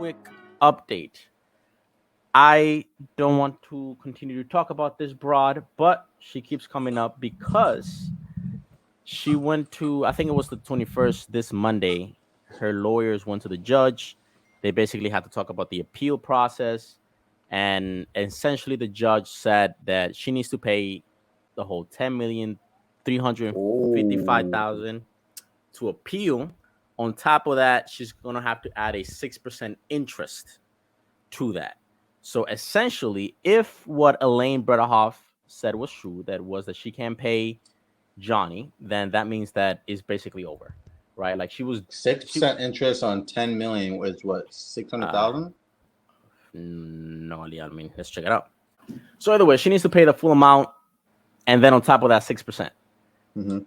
quick update. I don't want to continue to talk about this broad, but she keeps coming up because she went to, I think it was the 21st, this Monday. Her lawyers went to the judge. They basically had to talk about the appeal process. And essentially, the judge said that she needs to pay the whole 10,355,000 Oh, to appeal. On top of that, she's going to have to add a 6% interest to that. So essentially, if what Elaine Bredehoff said was true, that was that she can pay Johnny, then that means that is basically over, right? Like six she, percent interest on 10 million was what, six hundred uh, thousand? no idea. I mean, let's check it out. So either way, she needs to pay the full amount, and then on top of that, 6%. Mm-hmm.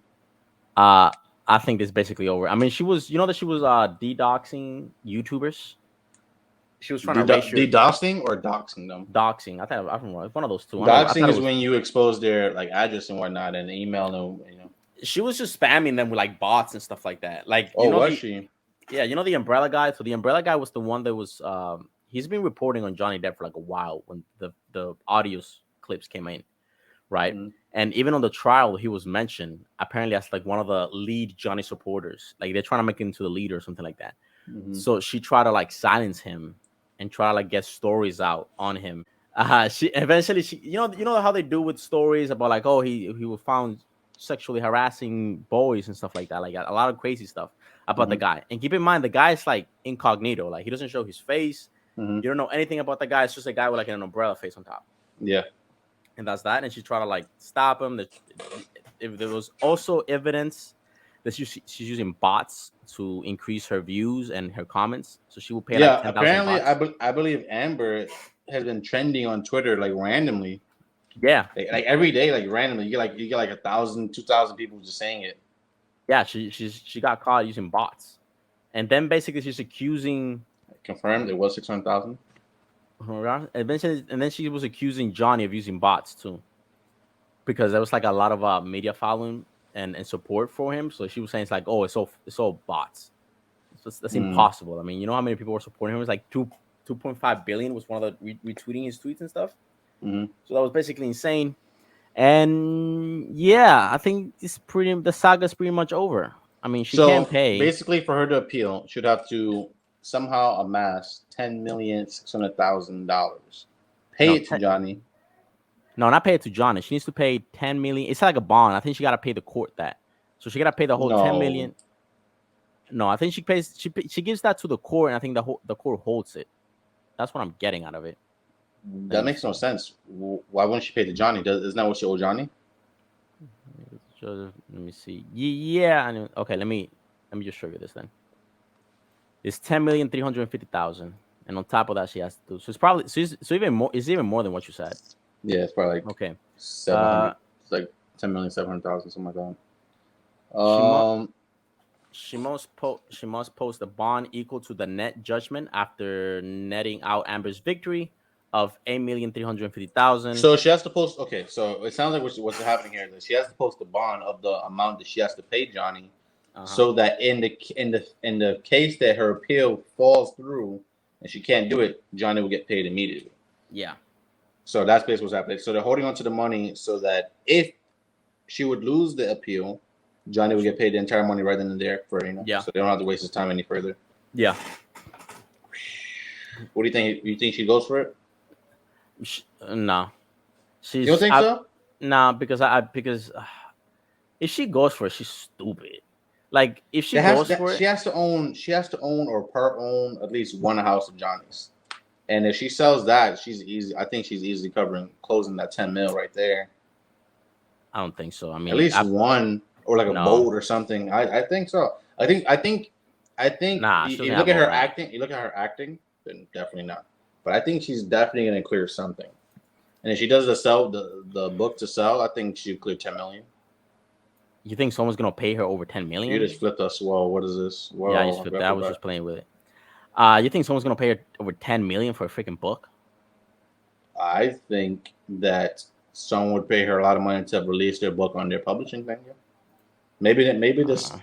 Uh, I think this is basically over. I mean, she was, that she was de-doxing YouTubers. She was trying to erase your DDoSing or doxing them? doxing. I don't know. It's one of those two. I Doxing thought it is was. when you expose their like address and whatnot and email them. She was just spamming them with like bots and stuff like that. Like Oh, was she? yeah, the umbrella guy. So the umbrella guy was the one that was he's been reporting on Johnny Depp for like a while when the audio clips came in, right? Mm-hmm. And even on the trial, he was mentioned apparently as like one of the lead Johnny supporters. Like they're trying to make him to the leader or something like that. Mm-hmm. So she tried to like silence him and try to like get stories out on him. She eventually you know how they do with stories about like, oh, he was found sexually harassing boys and stuff like that, like a lot of crazy stuff about the Mm-hmm. guy. And keep in mind, the guy's like incognito, like he doesn't show his face. Mm-hmm. You don't know anything about the guy. It's just a guy with like an umbrella face on top, Yeah. and that's that. And she tried to like stop him. If there was also evidence that she's using bots to increase her views and her comments, so she will pay like Yeah. 10,000 Apparently, bots. I believe Amber has been trending on Twitter like randomly, Yeah, like every day, like randomly. You get like 1,000, 2,000 people just saying it. yeah. She got caught using bots, and then basically she's accusing. Confirmed, it was 600,000. Eventually, and then she was accusing Johnny of using bots too, because there was like a lot of media following and support for him. So she was saying it's like, oh, it's all bots. That's Mm. impossible. I mean, you know how many people were supporting him? It was like 2.5 billion was one of the retweeting his tweets and stuff. Mm-hmm. So that was basically insane. And yeah, I think the saga's pretty much over. I mean, she can't So pay. basically, for her to appeal, she'd have to somehow amass $10,600,000. Pay No, it to Johnny. no, not pay it to Johnny. She needs to pay 10 million. It's like a bond. I think she got to pay the court that. So she got to pay the whole 10 No, million. No, I think she gives that to the court, and I think the court holds it. That's what I'm getting out of it. Let that me makes no see. sense. Why wouldn't she pay to Johnny? Isn't that what she owe Johnny? Let me see. Yeah. Okay. Let me just show you this then. It's 10,350,000, and on top of that, she has to do. So it's probably so even more. It's even more than what you said. Yeah, it's probably like Okay. 700. It's like 10,700,000, something like that. She must she must post a bond equal to the net judgment after netting out Amber's victory of 8,350,000. So she has to post. Okay, so it sounds like what's happening here is that she has to post the bond of the amount that she has to pay Johnny, Uh-huh. so that in the case that her appeal falls through and she can't do it, Johnny will get paid immediately. Yeah. So that's basically what's happening. So they're holding on to the money so that if she would lose the appeal, Johnny would get paid the entire money right then and there Yeah. so they don't have to waste his time any further. Yeah. What do you think? You think she goes for it? No. You don't think so? Nah, because if she goes for it, she's stupid. Like if she It has goes for she it, has to own or part own at least one house of Johnny's. And if she sells that, she's easy. I think she's easily closing that 10 mil right there. I don't think so. I At mean, least one, or like a no. boat or something. I think so. I think Nah, she you doesn't look have at all her that. acting. You look at her acting, then definitely not. But I think she's definitely gonna clear something. And if she does the book to sell, I think she'll clear 10 million. You think someone's gonna pay her over 10 You million? just flipped us. Whoa, what is this? Whoa, Yeah, I just flipped that. I was just playing with it. You think someone's gonna pay her over 10 million for a freaking book? I think that someone would pay her a lot of money to release their book on their publishing thing. Yeah. Maybe this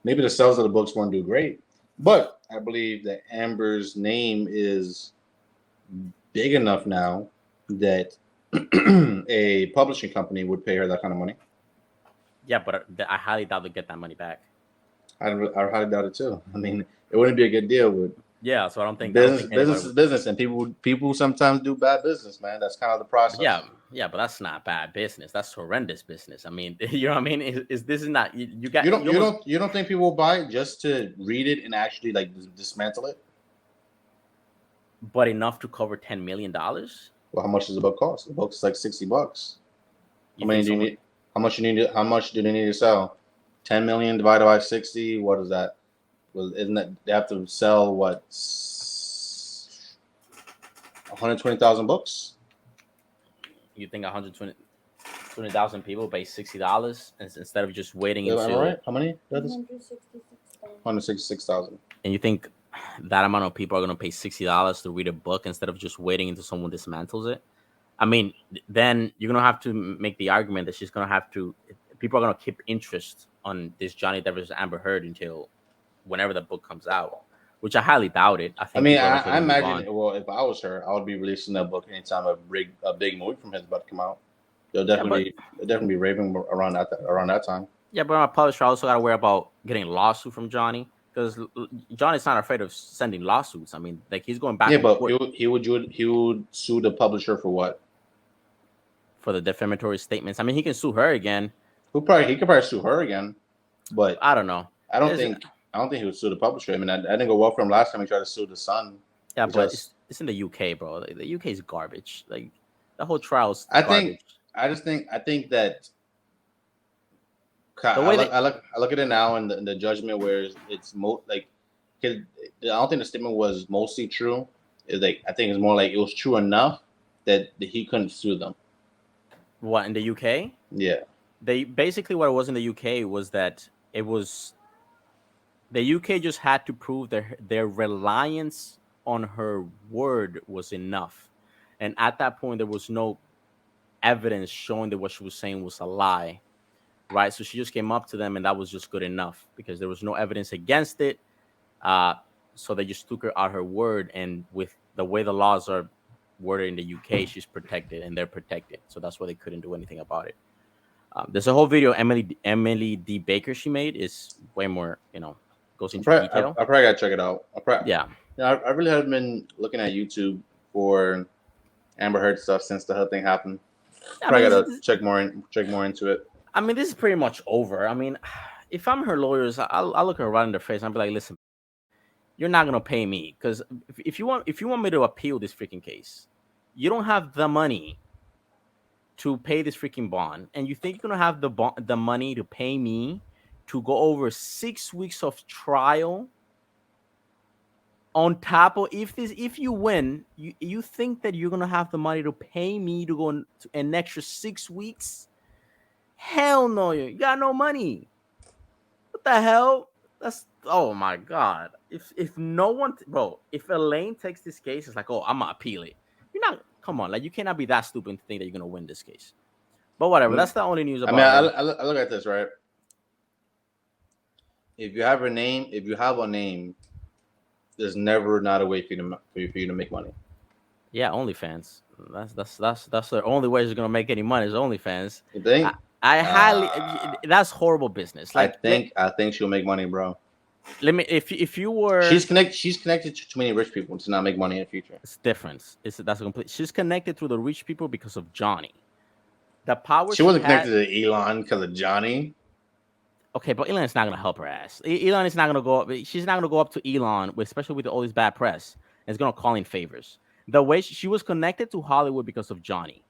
maybe the sales of the books won't do great, But I believe that Amber's name is big enough now that a publishing company would pay her that kind of money. Yeah, but I highly doubt they get that money back. I highly doubt it too. I mean, it wouldn't be a good deal, but Yeah, so I don't business think anybody business is would. business, and people sometimes do bad business, man. That's kind of the But yeah, process. yeah, but that's not bad business. That's horrendous business. I mean, you know what I mean? Is this is not you You got don't you you almost don't you don't think people will buy it just to read it and actually like dismantle it? but enough to cover $10 million? Well, how much does the book cost? The book's like $60. How You many think do you someone? need? How much you need? How much do they need to sell? 10 million divided by 60. What is that? Well, isn't that they have to sell what 120,000 books? You think 120,000 people pay $60 instead of just waiting Am I until? right? How many? 166,000. And you think that amount of people are going to pay $60 to read a book instead of just waiting until someone dismantles it? I mean, then you're going to have to make the argument that she's going to have to. People are going to keep interest on this Johnny Depp versus Amber Heard until whenever the book comes out, which I highly doubt it. I I think mean, people are eventually I going to move imagine. on. Well, if I was her, I would be releasing that book anytime a big movie from his about to come out. Yeah, but They'll definitely be raving around that time. yeah, but my publisher also got to worry about getting a lawsuit from Johnny because Johnny's not afraid of sending lawsuits. I mean, like he's going back Yeah, and but forth he would sue the publisher for what? for the defamatory statements. I mean, he can sue her again. He could probably sue her again, but I don't know. I don't There's think I don't think he would sue the publisher. I mean, I didn't go well for him last time he tried to sue the Sun. Yeah, It's but just it's in the UK, bro. The UK is garbage. Like the whole trial's I think garbage. I think that The way that I look at it now in the judgment where it's like 'cause I don't think the statement was mostly true. It's like I think it's more like it was true enough that he couldn't sue them. what in the UK, Yeah, they basically what it was in the UK was that it was the UK just had to prove their reliance on her word was enough, and at that point there was no evidence showing that what she was saying was a lie, right? So she just came up to them, and that was just good enough because there was no evidence against it. Uh, so they just took her at her word, and with the way the laws are worded in the UK, she's protected, and they're protected. So that's why they couldn't do anything about it. There's a whole video Emily D. Baker she made is way more, goes into detail. I probably gotta check it out. Yeah, I really haven't been looking at YouTube for Amber Heard stuff since the whole thing happened. I Probably mean, gotta check more into it. this is pretty much over. I mean, if I'm her lawyers, I'll look her right in the face and I'll be like, listen, you're not gonna pay me because if you want me to appeal this freaking case, you don't have the money to pay this freaking bond, and you think you're gonna have the money to pay me to go over 6 weeks of trial on top of if you win, you think that you're gonna have the money to pay me to go an extra 6 weeks? Hell no, you got no money. What the hell? That's oh my god. If no one, bro, if Elaine takes this case, it's like, oh, I'm gonna appeal it. You're not. Come on, like you cannot be that stupid to think that you're gonna win this case. But whatever. That's the only news I mean, about her. I look at this right. If you have a name, there's never not a way for you to make money. Yeah, OnlyFans. That's the only way she's gonna make any money is OnlyFans. You I, think? I highly Uh, that's horrible business. Like I think she'll make money, bro. let me if you were She's connected to too many rich people to not make money in the future. it's different. It's that's a complete. She's connected through the rich people because of Johnny. The power She she wasn't had. connected to Elon because of Johnny. Okay, but Elon's not gonna help her ass. Elon is not gonna go up. She's not gonna go up to Elon, especially with all this bad press. And it's gonna call in favors. The way she was connected to Hollywood because of Johnny.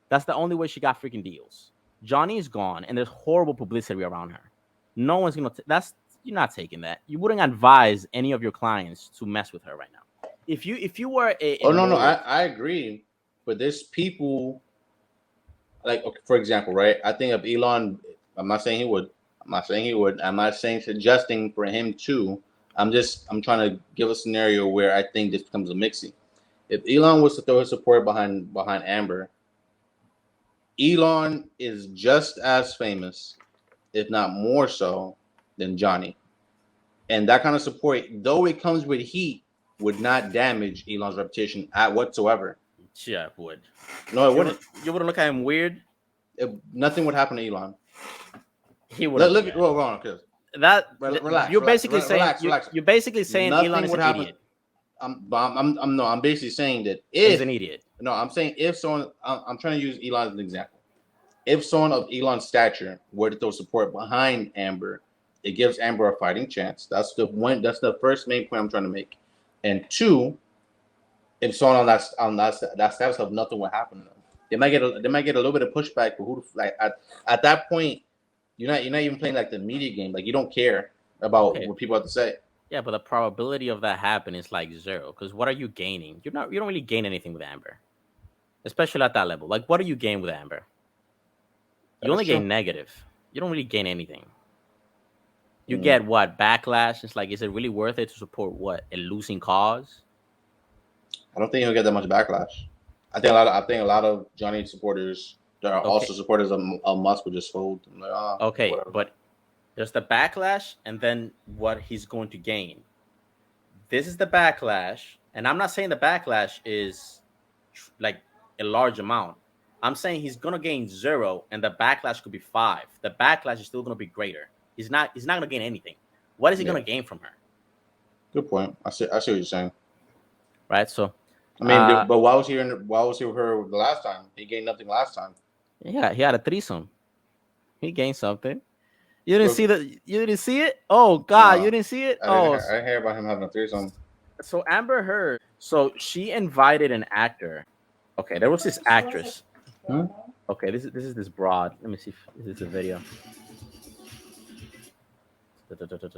That's the only way she got freaking deals. Johnny is gone, and there's horrible publicity around her. No one's gonna. That's you're not taking that. You wouldn't advise any of your clients to mess with her right now. If you were a Oh no, lawyer, I agree. But there's people like okay, for example, right? I think of Elon. I'm not saying he would. I'm not saying he would. I'm not saying suggesting for him to. I'm trying to give a scenario where I think this becomes a mixing. If Elon was to throw his support behind Amber, Elon is just as famous, if not more so, than Johnny. And that kind of support, though it comes with heat, would not damage Elon's reputation at whatsoever. Yeah, it would. No, it wouldn't. You wouldn't look at him weird. Nothing would happen to Elon. He wouldn't. Look, hold on, because That relax, you're basically saying relax. you're basically saying Elon is an idiot. I'm basically saying that he's an idiot. No, I'm saying if someone, I'm trying to use Elon as an example. If someone of Elon's stature were to throw support behind Amber, it gives Amber a fighting chance. That's the one. That's the first main point I'm trying to make. And two, if someone on that status of nothing will happen to them, they might get a little bit of pushback. But who, like at that point, you're not even playing like the media game. Like you don't care about what people have to say. Yeah, but the probability of that happening is like 0. Because what are you gaining? You don't really gain anything with Amber, especially at that level. Like, what do you gain with Amber? You only gain negative. You don't really gain anything. You get what? Backlash. It's like, is it really worth it to support what? A losing cause? I don't think he'll get that much backlash. I think a lot of Johnny supporters that are also supporters of Musk would just fold. Like, whatever. But there's the backlash and then what he's going to gain. This is the backlash, and I'm not saying the backlash is like a large amount. I'm saying he's gonna gain 0, and the backlash could be 5. The backlash is still gonna be greater. He's not gonna gain anything. What is he gonna gain from her? Good point. I see what you're saying. Right. So, I mean, but why was he with her the last time? He gained nothing last time. Yeah, he had a threesome. He gained something. You didn't see that? You didn't see it? Oh God, you didn't see it? I didn't hear about him having a threesome. So Amber Heard. So she invited an actor. Okay, there was this actress. Okay, this is this broad. Let me see if this is a video.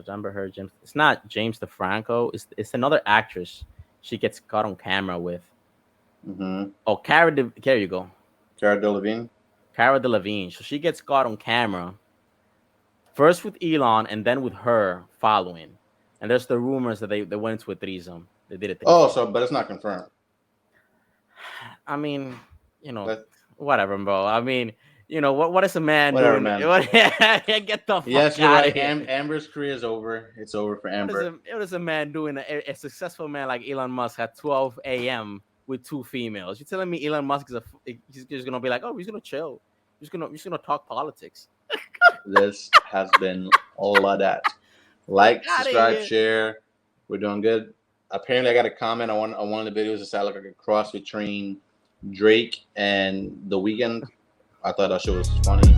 Amber Heard, James. It's not James DeFranco. It's another actress. She gets caught on camera with. Oh, Cara. There you go. Cara Delevingne. Cara Delevingne. So she gets caught on camera. First with Elon, and then with her following. And there's the rumors that they went into a threesome. They did it. But it's not confirmed. I mean, whatever, bro. I mean, what is a man doing? Man. Get the fuck yes, you're out right. of here. Amber's career is over. It's over for Amber. What is a man doing? A successful man like Elon Musk at 12 a.m. with 2 females. You're telling me Elon Musk he's just gonna be like, oh, he's gonna chill. He's gonna talk politics. This has been all of that. Like, subscribe, share. We're doing good. Apparently, I got a comment on one of the videos that sounded like a cross between Drake and The Weeknd. I thought that shit was funny.